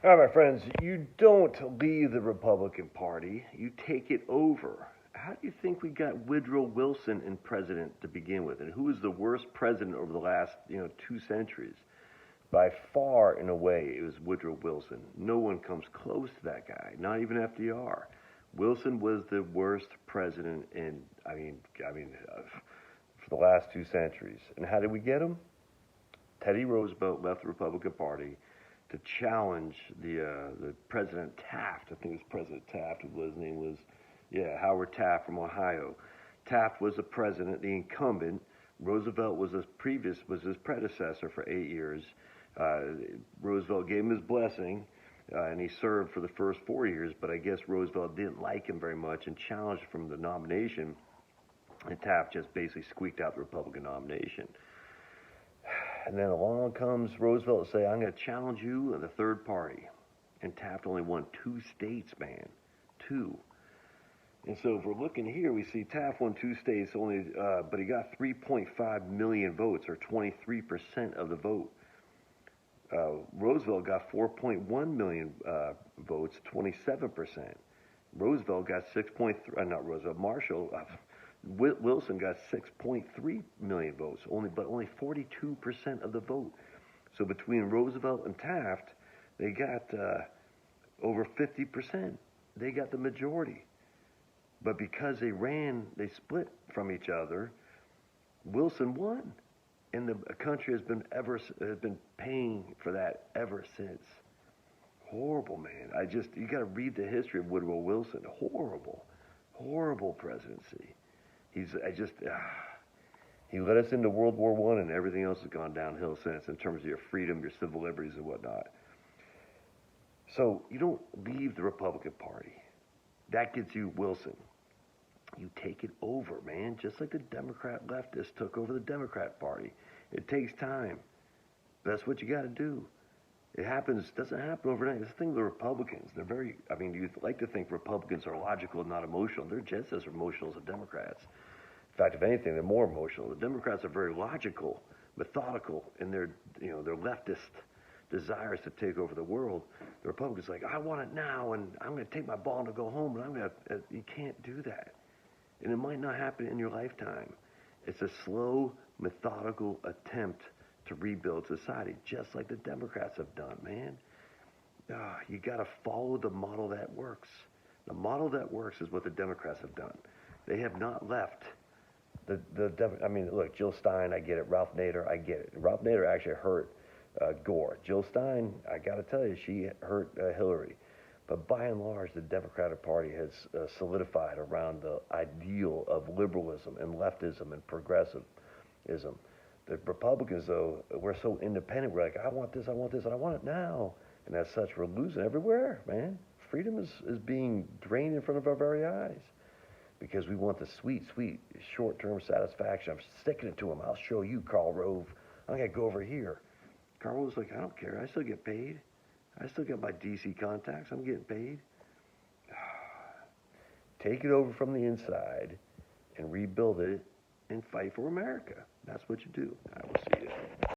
All right, my friends, you don't leave the Republican Party, you take it over. How do you think we got Woodrow Wilson in president to begin with? And who was the worst president over the last, 2 centuries? By far and away, it was Woodrow Wilson. No one comes close to that guy, not even FDR. Wilson was the worst president in, for the last 2 centuries. And how did we get him? Teddy Roosevelt left the Republican Party to challenge the President Taft. I think it was President Taft. His name was, Howard Taft from Ohio. Taft was the president, the incumbent. Roosevelt was his predecessor for 8 years. Roosevelt gave him his blessing, and he served for the first 4 years. But I guess Roosevelt didn't like him very much and challenged him from the nomination. And Taft just basically squeaked out the Republican nomination. And then along comes Roosevelt to say, I'm going to challenge you in the third party. And Taft only won 2 states, man. 2. And so if we're looking here, we see Taft won 2 states, but he got 3.5 million votes, or 23% of the vote. Roosevelt got 4.1 million votes, 27%. Roosevelt got 6.3, not Roosevelt, Wilson got 6.3 million votes, but only 42% of the vote. So between Roosevelt and Taft, they got over 50%. They got the majority. But because they split from each other, Wilson won. And the country has been paying for that ever since. Horrible, man. You got to read the history of Woodrow Wilson. Horrible presidency. He led us into World War I, and everything else has gone downhill since in terms of your freedom, your civil liberties, and whatnot. So you don't leave the Republican Party. That gets you Wilson. You take it over, man, just like the Democrat leftists took over the Democrat Party. It takes time. That's what you got to do. Doesn't happen overnight. That's the thing with the Republicans. You'd like to think Republicans are logical and not emotional. They're just as emotional as the Democrats. In fact, if anything, they're more emotional. The Democrats are very logical, methodical in their leftist desires to take over the world. The Republicans are like, I want it now, and I'm going to take my ball and go home, and you can't do that. And it might not happen in your lifetime. It's a slow, methodical attempt to rebuild society, just like the Democrats have done, man. You got to follow the model that works. The model that works is what the Democrats have done. They have not left look, Jill Stein, I get it. Ralph Nader, I get it. Ralph Nader actually hurt Gore. Jill Stein, I got to tell you, she hurt Hillary. But by and large, the Democratic Party has solidified around the ideal of liberalism and leftism and progressivism. The Republicans, though, we're so independent. We're like, I want this, and I want it now. And as such, we're losing everywhere, man. Freedom is being drained in front of our very eyes because we want the sweet, short-term satisfaction. I'm sticking it to them. I'll show you, Karl Rove. I'm going to go over here. Karl Rove's like, I don't care. I still get paid. I still got my DC contacts. I'm getting paid. Take it over from the inside and rebuild it and fight for America. That's what you do. I will see you.